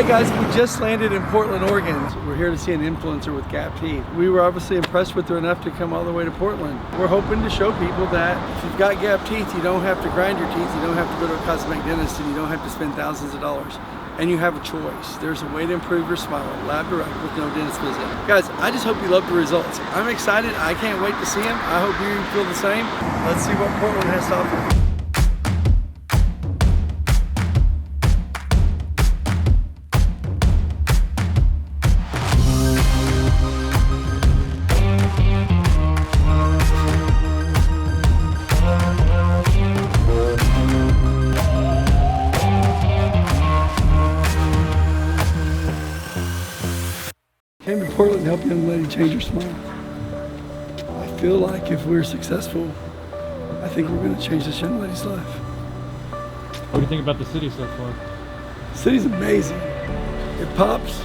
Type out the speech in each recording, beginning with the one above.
Hey guys, we just landed in Portland, Oregon. We're here to see an influencer with gap teeth. We were obviously impressed with her enough to come all the way to Portland. We're hoping to show people that if you've got gap teeth, you don't have to grind your teeth, you don't have to go to a cosmetic dentist, and you don't have to spend thousands of dollars. And you have a choice. There's a way to improve your smile, lab direct with no dentist visit. Guys, I just hope you love the results. I'm excited. I can't wait to see them. I hope you feel the same. Let's see what Portland has to offer. Came to Portland to help a young lady change her smile. I feel like if we're successful, I think we're going to change this young lady's life. What do you think about the city so far? The city's amazing. It pops.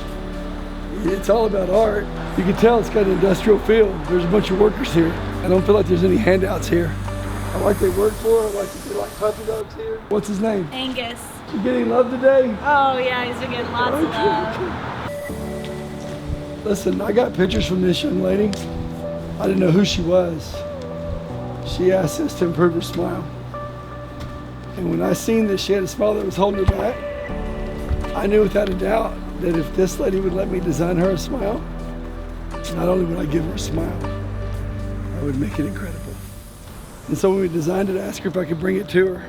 It's all about art. You can tell it's got an industrial feel. There's a bunch of workers here. I don't feel like there's any handouts here. I like they work for her. I like that they like puppy dogs here. What's his name? Angus. You getting love today? Oh yeah, he's been getting lots of love. Listen, I got pictures from this young lady. I didn't know who she was. She asked us to improve her smile. And when I seen that she had a smile that was holding her back, I knew without a doubt that if this lady would let me design her a smile, not only would I give her a smile, I would make it incredible. And so when we designed it, I asked her if I could bring it to her.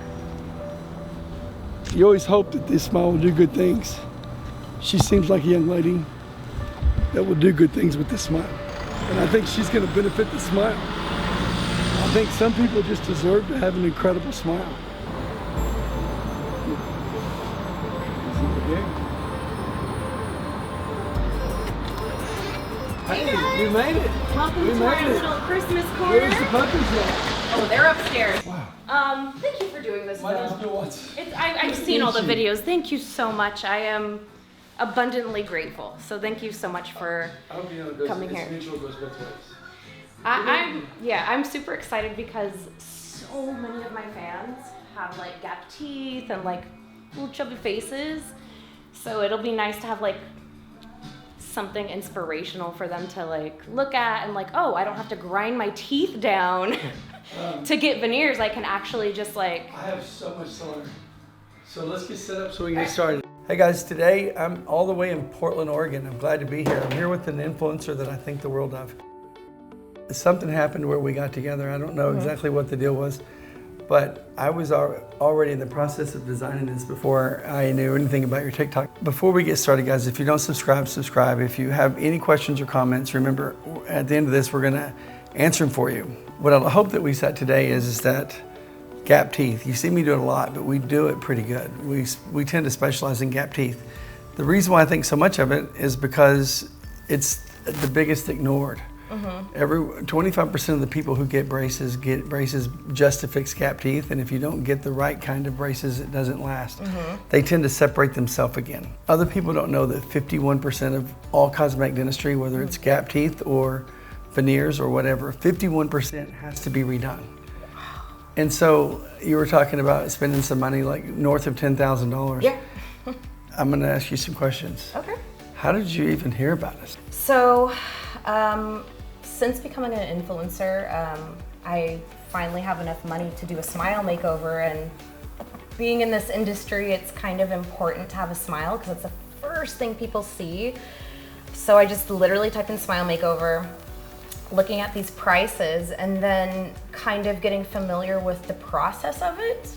You always hope that this smile will do good things. She seems like a young lady that will do good things with this smile. And I think she's going to benefit the smile. I think some people just deserve to have an incredible smile. Hey, we made it. Welcome to our little Christmas corner. Where's the puppies at? Oh, they're upstairs. Wow. Thank you for doing this. My name's Bill Watts. I've seen all the videos. Thank you so much. I am abundantly grateful. So thank you so much for coming here. Mutual, goes both ways. I'm super excited because so many of my fans have like gap teeth and like little chubby faces. So it'll be nice to have like something inspirational for them to like look at and like, oh, I don't have to grind my teeth down to get veneers. I can actually just like. I have so much to learn. So let's get set up so we can get started. Hey guys, today I'm all the way in Portland, Oregon. I'm glad to be here. I'm here with an influencer that I think the world of. Something happened where we got together. I don't know exactly what the deal was, but I was already in the process of designing this before I knew anything about your TikTok. Before we get started, guys, if you don't subscribe, subscribe. If you have any questions or comments, remember at the end of this, we're gonna answer them for you. What I hope that we set today is that gap teeth. You see me do it a lot, but we do it pretty good. We tend to specialize in gap teeth. The reason why I think so much of it is because it's the biggest ignored. 25% of the people who get braces just to fix gap teeth, and if you don't get the right kind of braces, it doesn't last. They tend to separate themselves again. Other people don't know that 51% of all cosmetic dentistry, whether it's gap teeth or veneers or whatever, 51% has to be redone. And so you were talking about spending some money, like north of $10,000. Yeah. I'm gonna ask you some questions. Okay. How did you even hear about us? So, since becoming an influencer, I finally have enough money to do a smile makeover, and being in this industry, it's kind of important to have a smile because it's the first thing people see. So I just literally typed in smile makeover, looking at these prices, and then kind of getting familiar with the process of it.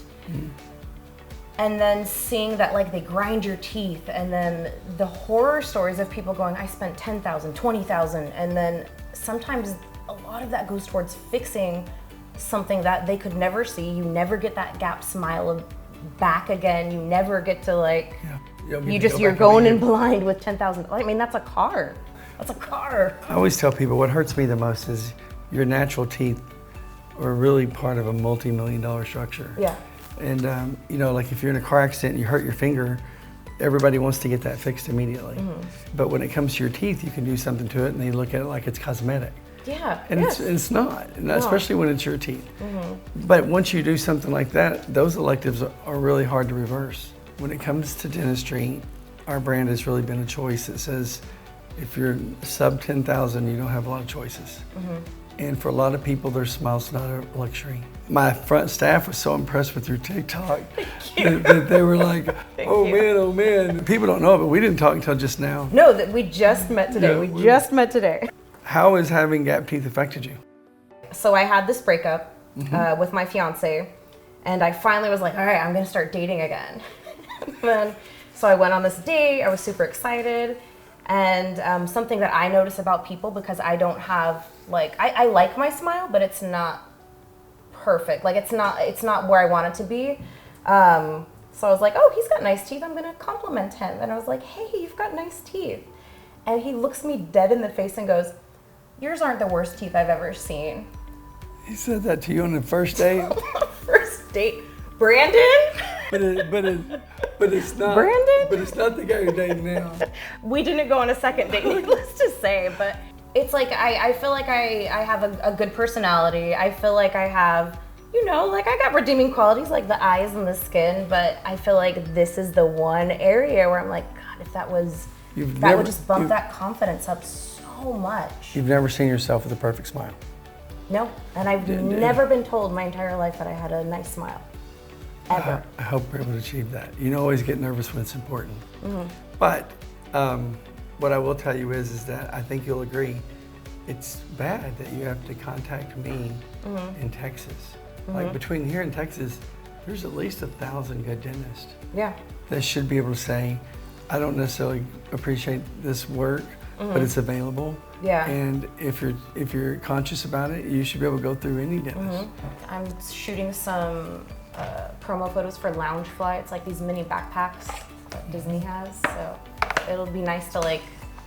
And then seeing that like they grind your teeth, and then the horror stories of people going, I spent $10,000, $20,000, and then sometimes a lot of that goes towards fixing something that they could never see. You never get that gap smile back again. You never get to like, you're going in blind with $10,000. I mean, that's a car. That's a car. I always tell people what hurts me the most is your natural teeth are really part of a multi-million-dollar structure. Yeah. And you know, like if you're in a car accident and you hurt your finger, everybody wants to get that fixed immediately. But when it comes to your teeth, you can do something to it and they look at it like it's cosmetic. Yeah. And it's not, and especially when it's your teeth. But once you do something like that, those electives are really hard to reverse. When it comes to dentistry, our brand has really been a choice that says if you're sub 10,000, you don't have a lot of choices. And for a lot of people, their smile's not a luxury. My front staff was so impressed with your TikTok that they were like, oh man. People don't know it, but we didn't talk until just now. No, that we just met today. Yeah, we just met today. How has having gap teeth affected you? So I had this breakup with my fiance, and I finally was like, all right, I'm gonna start dating again. So I went on this date, I was super excited. And something that I notice about people, because I don't have, like, I like my smile, but it's not perfect. Like, it's not where I want it to be. So I was like, oh, he's got nice teeth. I'm gonna compliment him. And I was like, hey, you've got nice teeth. And he looks me dead in the face and goes, yours aren't the worst teeth I've ever seen. He said that to you on the first date? First date? Brandon? But it's not. Brandon? But it's not the guy you're dating now. We didn't go on a second date, needless to say, but it's like I feel like I have a good personality. I feel like I have, you know, like I got redeeming qualities like the eyes and the skin, but I feel like this is the one area where I'm like, God, if that was, that would just bump that confidence up so much. You've never seen yourself with a perfect smile? No, and I've never been told my entire life that I had a nice smile. Ever. I hope we're able to achieve that. You always get nervous when it's important. But what I will tell you is that I think you'll agree, it's bad that you have to contact me in Texas. Like between here and Texas, there's at least 1,000 good dentists. Yeah. That should be able to say, I don't necessarily appreciate this work, but it's available. Yeah. And if you're conscious about it, you should be able to go through any dentist. I'm shooting some promo photos for Loungefly. It's like these mini backpacks that Disney has. So it'll be nice to like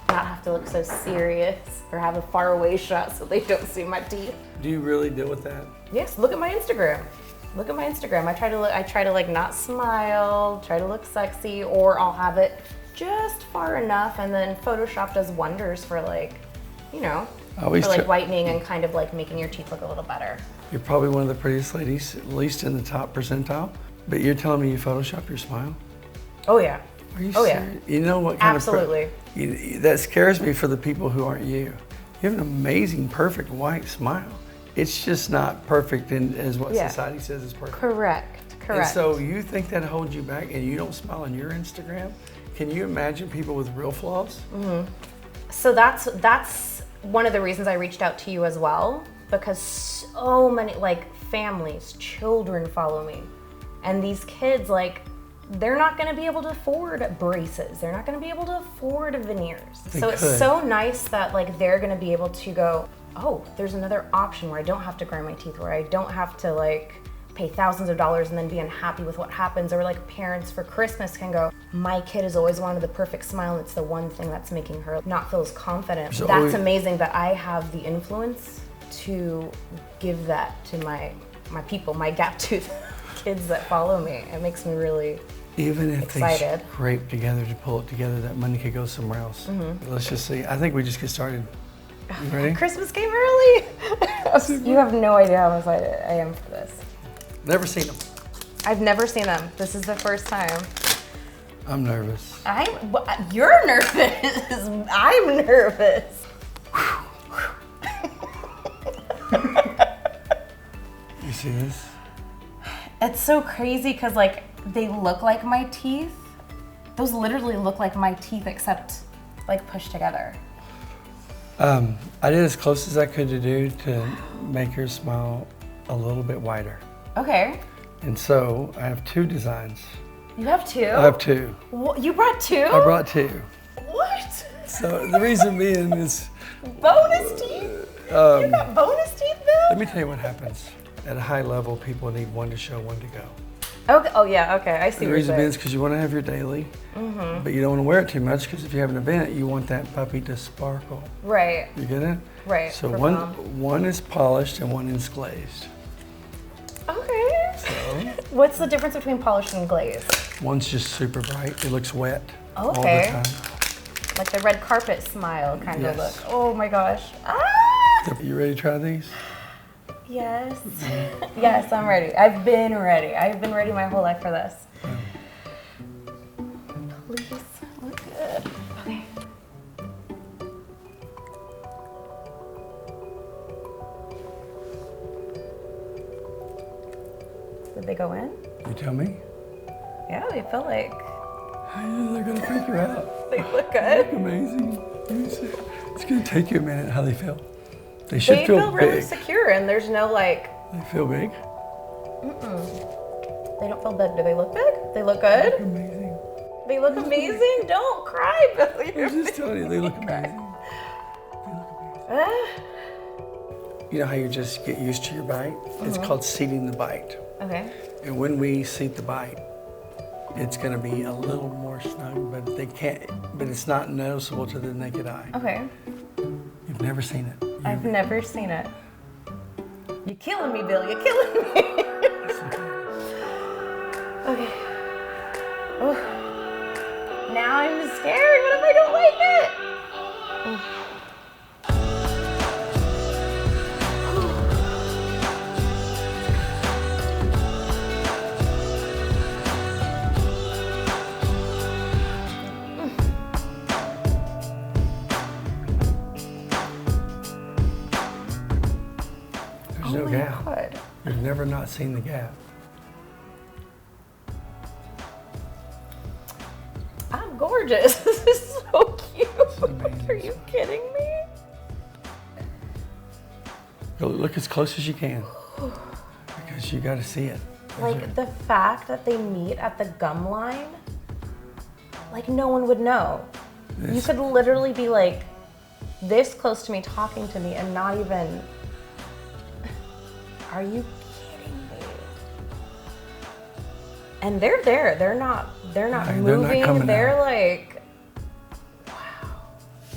not have to look so serious or have a far away shot so they don't see my teeth. Do you really deal with that? Yes, look at my Instagram. Look at my Instagram. I try to like not smile, try to look sexy, or I'll have it just far enough, and then Photoshop does wonders for like, you know, for like whitening and kind of like making your teeth look a little better. You're probably one of the prettiest ladies, at least in the top percentile, but you're telling me you Photoshop your smile? Oh yeah. Are you serious? You know what kind Absolutely. that scares me for the people who aren't you. You have an amazing, perfect white smile. It's just not perfect as what society says is perfect. Correct. And so you think that holds you back and you don't smile on your Instagram? Can you imagine people with real flaws? So that's one of the reasons I reached out to you as well, because so many like families, children follow me, and these kids, like, they're not going to be able to afford braces. They're not going to be able to afford veneers. It's so nice that like they're going to be able to go, oh, there's another option where I don't have to grind my teeth, where I don't have to like pay thousands of dollars and then be unhappy with what happens. Or like parents for Christmas can go, my kid has always wanted the perfect smile, and it's the one thing that's making her not feel as confident. That's amazing that I have the influence to give that to my people, my gap tooth kids that follow me. It makes me really Even if excited. They scrape together to pull it together, that money could go somewhere else. Let's just see. I think we just get started. You ready? Christmas came early. You have no idea how excited I am for this. Never seen them. I've never seen them. This is the first time. I'm nervous. You're nervous. I'm nervous. You see this? It's so crazy because like they look like my teeth. Those literally look like my teeth except like pushed together. I did as close as I could to do to make your smile a little bit wider. Okay. And so I have two designs. You have two? I have two. What? You brought two? I brought two. What? So the reason being is... Bonus teeth? You got bonus teeth now? Let me tell you what happens. At a high level, people need one to show, one to go. Okay. Oh yeah, okay, I see what you're saying. The reason being is because you want to have your daily, but you don't want to wear it too much because if you have an event, you want that puppy to sparkle. Right. You get it? Right. So one is polished and one is glazed. Okay. So what's the difference between polished and glazed? one's just super bright. It looks wet all the Okay. time. Like the red carpet smile kind of look. Oh my gosh. Ah! You ready to try these? Yes. Yes, I'm ready. I've been ready. I've been ready my whole life for this. Please. Did they go in? You tell me. Yeah, they feel like They're gonna freak you out. they look They good. look amazing. Let me see. It's gonna take you a minute how they feel. They should They feel feel big. really secure, and there's no like. They feel big. They don't feel big. Do they look big? They look They good. look amazing. They look amazing. Don't cry, Billy. I'm just telling you, they look amazing. Ah, You know how you just get used to your bite? It's called seating the bite. okay. And when we seat the bite, it's gonna be a little more snug, but it's not noticeable to the naked eye. Okay. You've never seen it. I've never seen it. You're killing me, Bill. You're killing me. Okay. Oh. Now I'm scared. What if I don't like it? Oh. There's no Oh my gap. God. You've never not seen the gap. I'm gorgeous. This is so cute. amazing. Are you kidding me? Go look as close as you can, because you got to see it. Like the fact that they meet at the gum line, like no one would know. You This- could literally be like this close to me talking to me and not even. Are you kidding me? And they're there. They're not Right, they're not moving. coming They're out. like,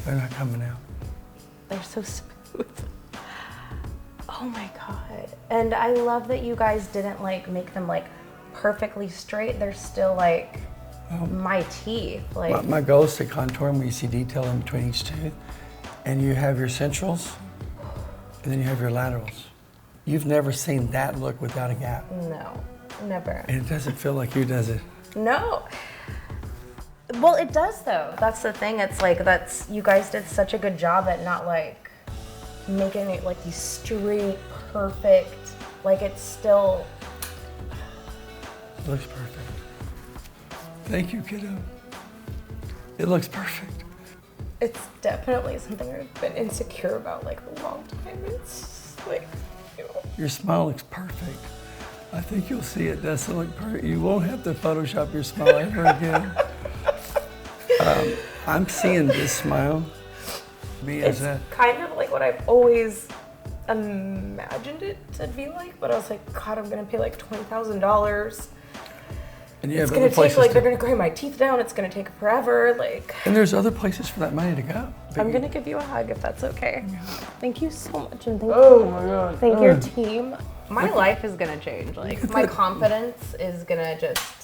They're not coming out. they're so smooth. Oh my God. And I love that you guys didn't like make them like perfectly straight. They're still like my teeth. Like My goal is to contour them where you see detail in between each tooth, and you have your centrals, and then you have your laterals. You've never seen that look without a gap, no, never. and it doesn't feel like you, does it? No. Well, it does though. That's the thing. It's like you guys did such a good job at not like making it like these straight, perfect. Like it's still. It looks perfect. Thank you, kiddo. It looks perfect. It's definitely something I've been insecure about like a long time. It's like, you know. Your smile looks perfect. I think you'll see it doesn't look perfect. You won't have to Photoshop your smile ever again. I'm seeing this smile be as a. Kind of like what I've always imagined it to be like, but I was like, God, I'm gonna pay like $20,000. And you It's have gonna other take places like to- they're gonna grind my teeth down. It's gonna take forever. Like And there's other places for that money to go. I'm gonna give you a hug if that's okay. Thank you so much, and thank my God. thank your team. My life is gonna change. Like my confidence is gonna just.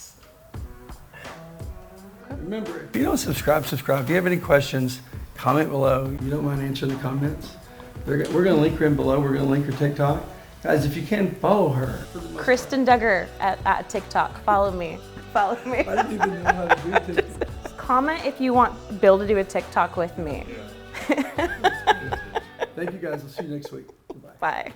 Remember, if you don't subscribe. If you have any questions, comment below. You don't mind answering the comments. We're going to link her in below. We're going to link her TikTok. Guys, if you can, follow her. Christen Dugger at TikTok. Follow me. Follow me. I didn't even know how to do TikTok. Comment if you want Bill to do a TikTok with me. Thank you, guys. We'll see you next week. Goodbye. Bye.